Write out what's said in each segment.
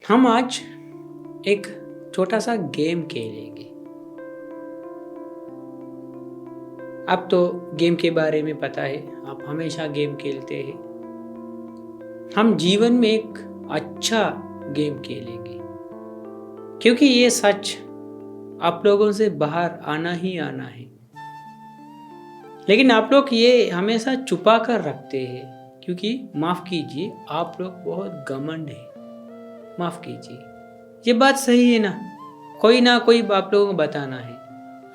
हम आज एक छोटा सा गेम खेलेंगे। अब तो गेम के बारे में पता है, आप हमेशा गेम खेलते हैं। हम जीवन में एक अच्छा गेम खेलेंगे, क्योंकि ये सच आप लोगों से बाहर आना ही आना है। लेकिन आप लोग ये हमेशा छुपा कर रखते हैं, क्योंकि माफ़ कीजिए, आप लोग बहुत घमंड है। माफ़ कीजिए, ये बात सही है ना कोई आप लोगों को बताना है।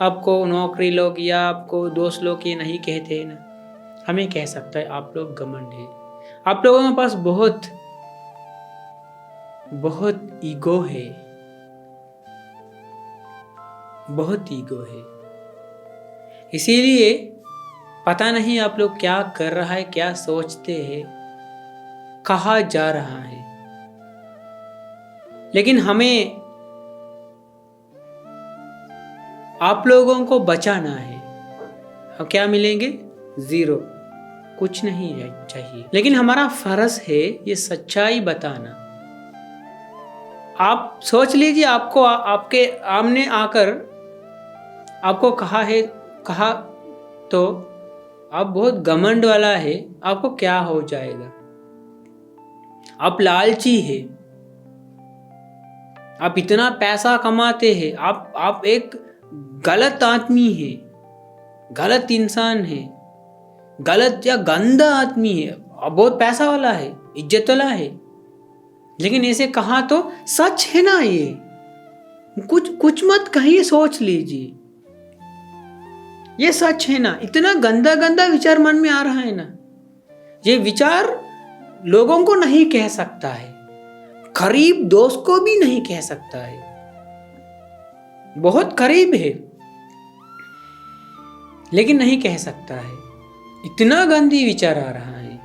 आपको नौकरी लोग या आपको दोस्त लोग ये नहीं कहते हैं ना, हमें कह सकता है आप लोग घमंड है। आप लोगों के पास बहुत बहुत ईगो है, बहुत ईगो है। इसीलिए पता नहीं आप लोग क्या कर रहा है, क्या सोचते हैं, कहाँ जा रहा है। लेकिन हमें आप लोगों को बचाना है। अब क्या मिलेंगे? ज़ीरो, कुछ नहीं चाहिए। लेकिन हमारा फर्ज है ये सच्चाई बताना। आप सोच लीजिए, आपको आपके आमने आकर आपको कहा तो आप बहुत घमंड वाला है, आपको क्या हो जाएगा? आप लालची है, आप इतना पैसा कमाते हैं, आप एक गलत आदमी है, गलत इंसान है, गलत या गंदा आदमी है। आप बहुत पैसा वाला है, इज्जत वाला है, लेकिन ऐसे कहा तो सच है ना। ये कुछ मत कहिए, सोच लीजिए, ये सच है ना। इतना गंदा गंदा विचार मन में आ रहा है ना, ये विचार लोगों को नहीं कह सकता है, करीब दोस्त को भी नहीं कह सकता है, बहुत करीब है लेकिन नहीं कह सकता है। इतना गंदी विचार आ रहा है,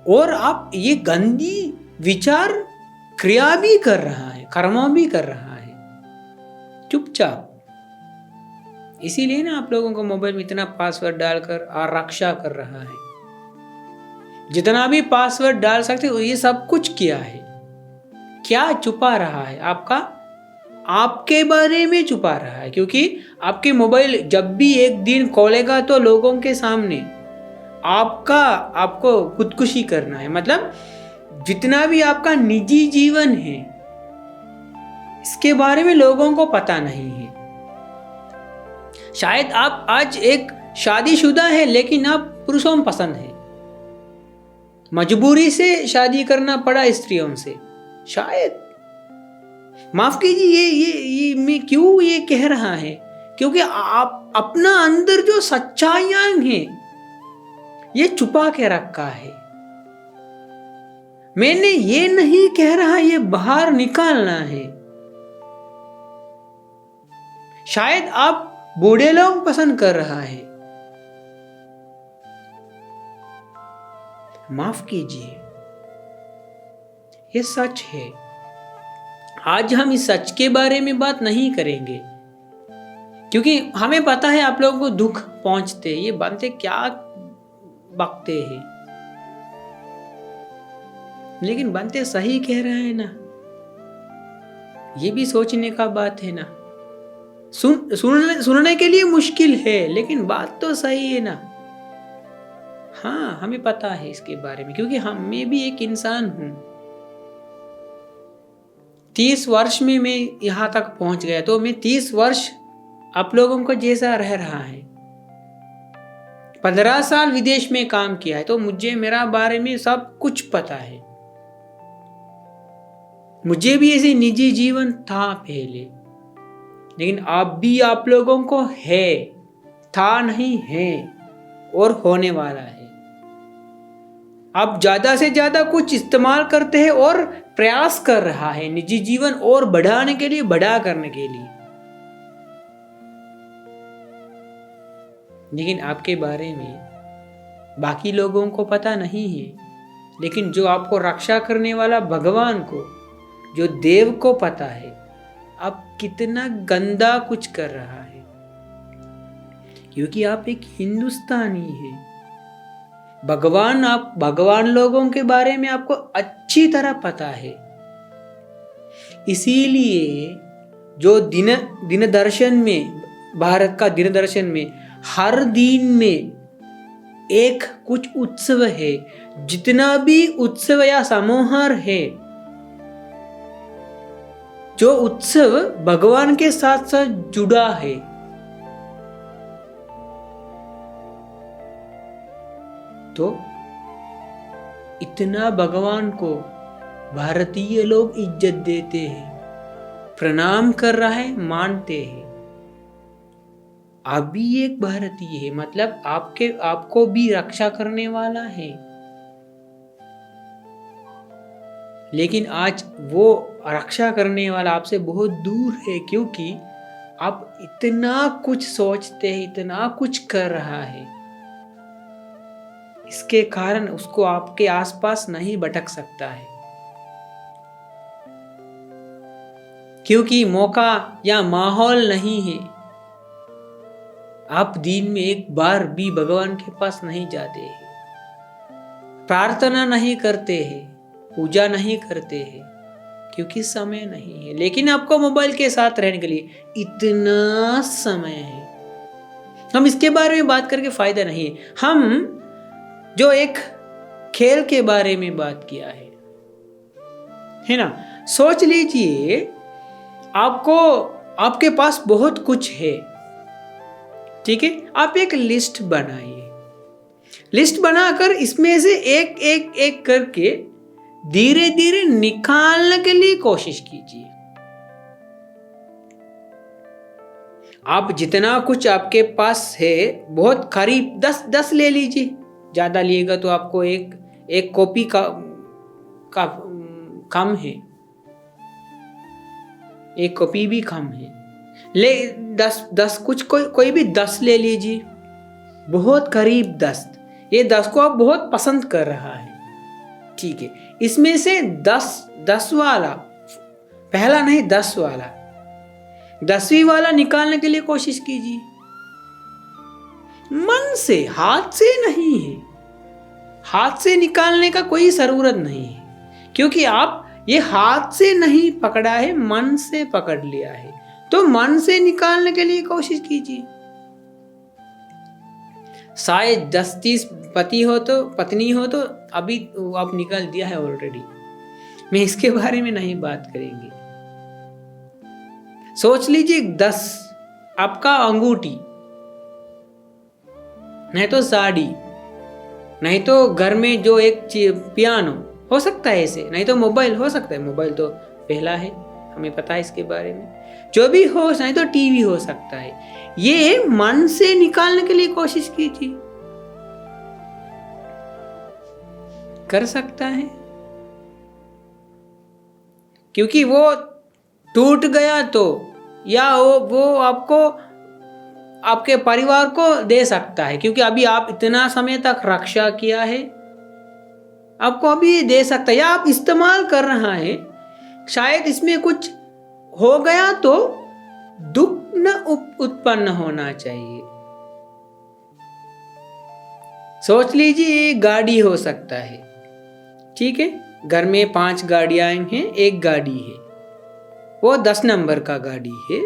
और आप ये गंदी विचार क्रिया भी कर रहा है, कर्म भी कर रहा है चुपचाप। इसीलिए ना आप लोगों को मोबाइल में इतना पासवर्ड डालकर आरक्षा कर रहा है। जितना भी पासवर्ड डाल सकते हो, ये सब कुछ किया है। क्या छुपा रहा है? आपके बारे में छुपा रहा है, क्योंकि आपके मोबाइल जब भी एक दिन खोलेगा तो लोगों के सामने आपको खुदकुशी करना है। मतलब जितना भी आपका निजी जीवन है, इसके बारे में लोगों को पता नहीं है। शायद आप आज एक शादीशुदा है, लेकिन आप पुरुषों में पसंद है, मजबूरी से शादी करना पड़ा स्त्रियों से शायद। माफ कीजिए, ये मैं क्यों ये कह रहा है, क्योंकि आप अपना अंदर जो सच्चाइयां हैं ये छुपा के रखा है। मैंने ये नहीं कह रहा, ये बाहर निकालना है। शायद आप बूढ़े लोग पसंद कर रहा है, माफ कीजिए, ये सच है। आज हम इस सच के बारे में बात नहीं करेंगे, क्योंकि हमें पता है आप लोगों को दुख पहुंचते, ये बनते क्या बकते हैं, लेकिन बनते सही कह रहे हैं ना। ये भी सोचने का बात है ना। सुनने के लिए मुश्किल है, लेकिन बात तो सही है ना। हाँ, हमें पता है इसके बारे में, क्योंकि मैं भी एक इंसान हूं। 30 वर्ष में मैं यहां तक पहुंच गया, तो मैं 30 वर्ष आप लोगों को जैसा रह रहा है। 15 साल विदेश में काम किया है, तो मुझे मेरा बारे में सब कुछ पता है। मुझे भी ऐसे निजी जीवन था पहले, लेकिन अब भी आप लोगों को है, था नहीं है, और होने वाला है। आप ज्यादा से ज्यादा कुछ इस्तेमाल करते हैं और प्रयास कर रहा है निजी जीवन और बढ़ाने के लिए, बड़ा करने के लिए, लेकिन आपके बारे में बाकी लोगों को पता नहीं है। लेकिन जो आपको रक्षा करने वाला भगवान को, जो देव को पता है आप कितना गंदा कुछ कर रहा है, क्योंकि आप एक हिंदुस्तानी है। भगवान लोगों के बारे में आपको अच्छी तरह पता है। इसीलिए जो दिन दर्शन में, भारत का दिन दर्शन में हर दिन में एक कुछ उत्सव है। जितना भी उत्सव या समारोह है, जो उत्सव भगवान के साथ साथ जुड़ा है, तो इतना भगवान को भारतीय लोग इज्जत देते हैं, प्रणाम कर रहा है, मानते हैं। आप भी एक भारतीय है, मतलब आपको भी रक्षा करने वाला है। लेकिन आज वो रक्षा करने वाला आपसे बहुत दूर है, क्योंकि आप इतना कुछ सोचते हैं, इतना कुछ कर रहा है। इसके कारण उसको आपके आसपास नहीं भटक सकता है, क्योंकि मौका या माहौल नहीं है। आप दिन में एक बार भी भगवान के पास नहीं जाते हैं, प्रार्थना नहीं करते हैं, पूजा नहीं करते हैं, क्योंकि समय नहीं है। लेकिन आपको मोबाइल के साथ रहने के लिए इतना समय है। हम इसके बारे में बात करके फायदा नहीं है। हम जो एक खेल के बारे में बात किया है ना, सोच लीजिए आपके पास बहुत कुछ है, ठीक है। आप एक लिस्ट बनाइए, लिस्ट बनाकर इसमें से एक एक एक करके धीरे धीरे निकालने के लिए कोशिश कीजिए। आप जितना कुछ आपके पास है, बहुत करीब 10 ले लीजिए। ज्यादा लिएगा तो आपको एक कॉपी का कम है, एक कॉपी भी कम है। ले 10 कुछ कोई भी 10 ले लीजिए, बहुत करीब 10। ये 10 को आप बहुत पसंद कर रहा है, ठीक है। इसमें से 10 वाला, पहला नहीं 10 वाला, 10वीं वाला निकालने के लिए कोशिश कीजिए। मन से, हाथ से नहीं है। हाथ से निकालने का कोई जरूरत नहीं है, क्योंकि आप ये हाथ से नहीं पकड़ा है, मन से पकड़ लिया है। तो मन से निकालने के लिए कोशिश कीजिए। शायद 10-30 पति हो तो पत्नी हो तो अभी आप निकाल दिया है ऑलरेडी। मैं इसके बारे में नहीं बात करेंगे। सोच लीजिए 10 आपका अंगूठी, नहीं तो साड़ी, नहीं तो घर में जो एक पियानो हो सकता है ऐसे, नहीं तो मोबाइल हो सकता है। मोबाइल तो पहला है, हमें पता है इसके बारे में। जो भी हो, नहीं तो टीवी हो सकता है। ये मन से निकालने के लिए कोशिश कीजिए, कर सकता है। क्योंकि वो टूट गया तो, या वो आपको, आपके परिवार को दे सकता है, क्योंकि अभी आप इतना समय तक रक्षा किया है, आपको अभी दे सकता है। या आप इस्तेमाल कर रहा है, शायद इसमें कुछ हो गया तो दुख न उत्पन्न होना चाहिए। सोच लीजिए एक गाड़ी हो सकता है, ठीक है। घर में 5 गाड़ियां हैं, एक गाड़ी है, वो 10 नंबर का गाड़ी है।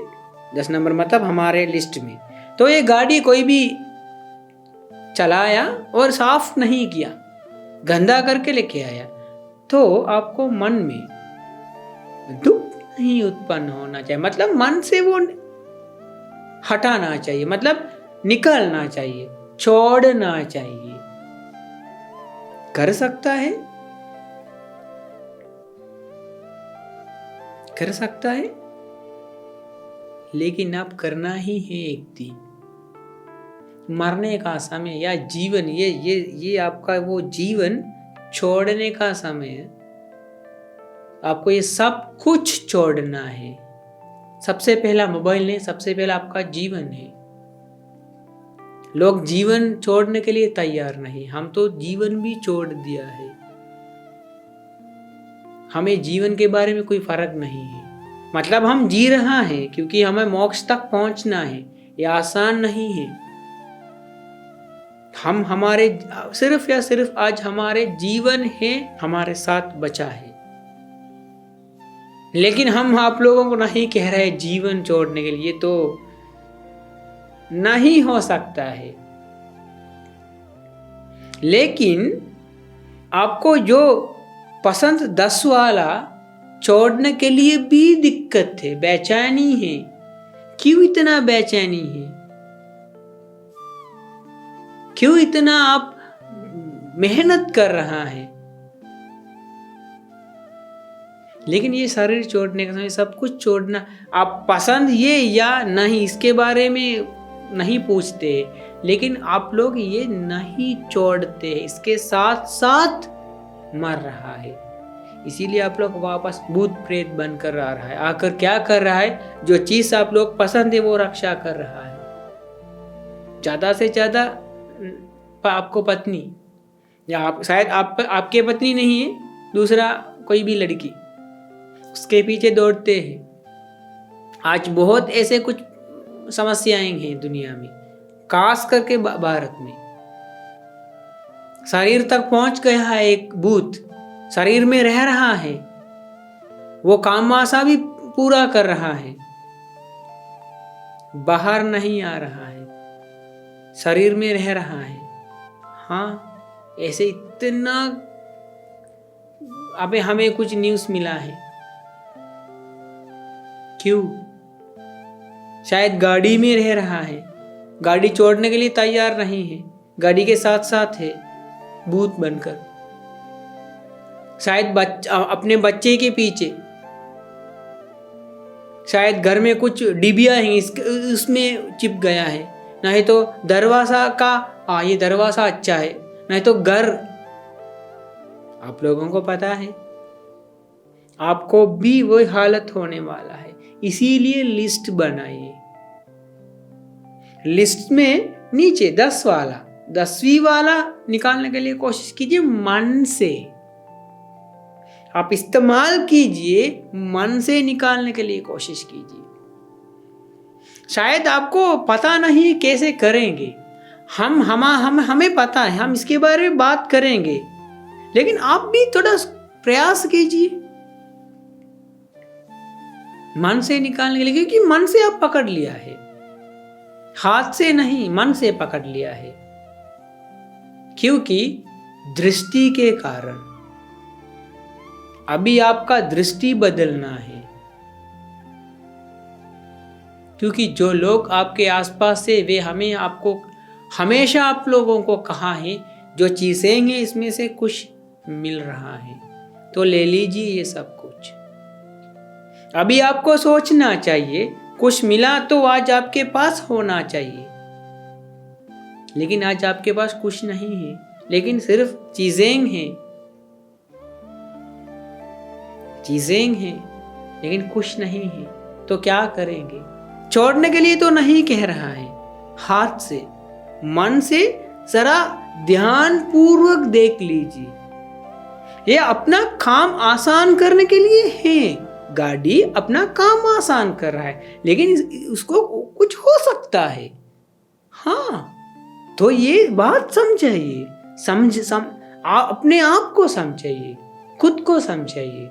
10 नंबर मतलब हमारे लिस्ट में। तो ये गाड़ी कोई भी चलाया और साफ नहीं किया, गंदा करके लेके आया, तो आपको मन में दुख नहीं उत्पन्न होना चाहिए। मतलब मन से वो हटाना चाहिए, मतलब निकलना चाहिए, छोड़ना चाहिए। कर सकता है, कर सकता है, लेकिन अब करना ही है। एक दिन मरने का समय या जीवन, ये आपका वो जीवन छोड़ने का समय है। आपको ये सब कुछ छोड़ना है। सबसे पहला मोबाइल नहीं, सबसे पहला आपका जीवन है। लोग जीवन छोड़ने के लिए तैयार नहीं, हम तो जीवन भी छोड़ दिया है। हमें जीवन के बारे में कोई फर्क नहीं है। मतलब हम जी रहा है क्योंकि हमें मोक्ष तक पहुंचना है। ये आसान नहीं है। हम हमारे सिर्फ या सिर्फ आज हमारे जीवन है हमारे साथ बचा है, लेकिन हम आप लोगों को नहीं कह रहे जीवन छोड़ने के लिए, तो नहीं हो सकता है। लेकिन आपको जो पसंद 10 वाला छोड़ने के लिए भी दिक्कत है, बेचैनी है। क्यों इतना बेचैनी है? क्यों इतना आप मेहनत कर रहा है? लेकिन ये शरीर छोड़ने का समय सब कुछ छोड़ना, आप पसंद ये या नहीं इसके बारे में नहीं पूछते, लेकिन आप लोग ये नहीं छोड़ते, इसके साथ साथ मर रहा है। इसीलिए आप लोग वापस भूत प्रेत बनकर आ रहा है। आकर क्या कर रहा है? जो चीज आप लोग पसंद है वो रक्षा कर रहा है। ज्यादा से ज्यादा आपको पत्नी, या आप शायद आपके पत्नी नहीं है, दूसरा कोई भी लड़की, उसके पीछे दौड़ते हैं। आज बहुत ऐसे कुछ समस्याएं हैं दुनिया में, खास करके भारत में। शरीर तक पहुंच गया है एक भूत, शरीर में रह रहा है, वो काम आशा भी पूरा कर रहा है, बाहर नहीं आ रहा है, शरीर में रह रहा है। हाँ, ऐसे इतना अबे हमें कुछ न्यूज़ मिला है। क्यों? शायद गाड़ी में रह रहा है, गाड़ी छोड़ने के लिए तैयार नहीं है, गाड़ी के साथ साथ है भूत बनकर। शायद अपने बच्चे के पीछे, शायद घर में कुछ डिबिया है उसमें चिप गया है, नहीं तो दरवाजा का ये दरवाजा अच्छा है, नहीं तो घर। आप लोगों को पता है आपको भी वही हालत होने वाला है। इसीलिए लिस्ट बनाइए। लिस्ट में नीचे 10 वाला, 10वीं वाला निकालने के लिए कोशिश कीजिए मन से। आप इस्तेमाल कीजिए, मन से निकालने के लिए कोशिश कीजिए। शायद आपको पता नहीं कैसे करेंगे, हमें पता है, हम इसके बारे में बात करेंगे, लेकिन आप भी थोड़ा प्रयास कीजिए मन से निकालने के लिए, क्योंकि मन से आप पकड़ लिया है, हाथ से नहीं, मन से पकड़ लिया है। क्योंकि दृष्टि के कारण अभी आपका दृष्टि बदलना है। क्योंकि जो लोग आपके आसपास से, वे हमेशा आप लोगों को कहा है जो चीजें हैं इसमें से कुछ मिल रहा है तो ले लीजिए ये सब कुछ। अभी आपको सोचना चाहिए, कुछ मिला तो आज आपके पास होना चाहिए, लेकिन आज आपके पास कुछ नहीं है, लेकिन सिर्फ चीजें हैं, लेकिन कुछ नहीं है। तो क्या करेंगे? छोड़ने के लिए तो नहीं कह रहा है, हाथ से, मन से जरा ध्यान पूर्वक देख लीजिए। ये अपना काम आसान करने के लिए है। गाड़ी अपना काम आसान कर रहा है, लेकिन उसको कुछ हो सकता है। हाँ, तो ये बात समझाइए, अपने आप को समझाइए, खुद को समझाइए,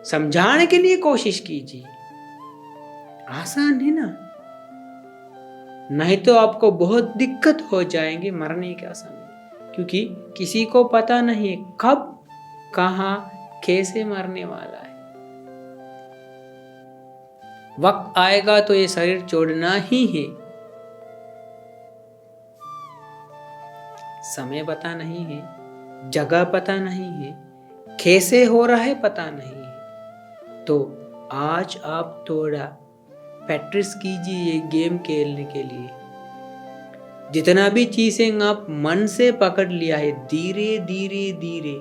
समझाने के लिए कोशिश कीजिए। आसान है ना? नहीं तो आपको बहुत दिक्कत हो जाएंगे मरने के समय, क्योंकि किसी को पता नहीं है कब, कहां, कैसे मरने वाला है। वक्त आएगा तो ये शरीर छोड़ना ही है। समय पता नहीं है, जगह पता नहीं है, कैसे हो रहा है पता नहीं है। तो आज आप थोड़ा प्रैक्टिस कीजिए ये गेम खेलने के लिए। जितना भी चीजें आप मन से पकड़ लिया है, धीरे धीरे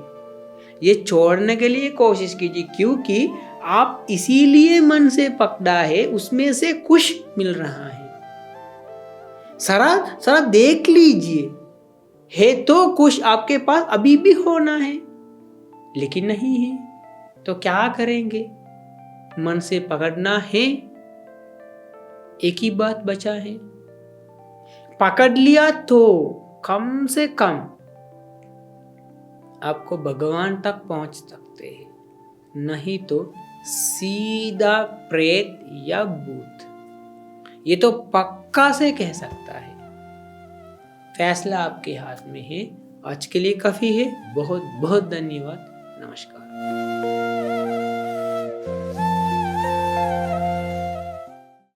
ये छोड़ने के लिए कोशिश कीजिए, क्योंकि आप इसीलिए मन से पकड़ा है, उसमें से कुछ मिल रहा है। सारा देख लीजिए, है तो कुछ आपके पास अभी भी होना है, लेकिन नहीं है। तो क्या करेंगे? मन से पकड़ना है, एक ही बात बचा है। पकड़ लिया तो कम से कम आपको भगवान तक पहुंच सकते हैं, नहीं तो सीधा प्रेत या भूत। ये तो पक्का से कह सकता है। फैसला आपके हाथ में है। आज के लिए काफी है। बहुत बहुत धन्यवाद। नमस्कार।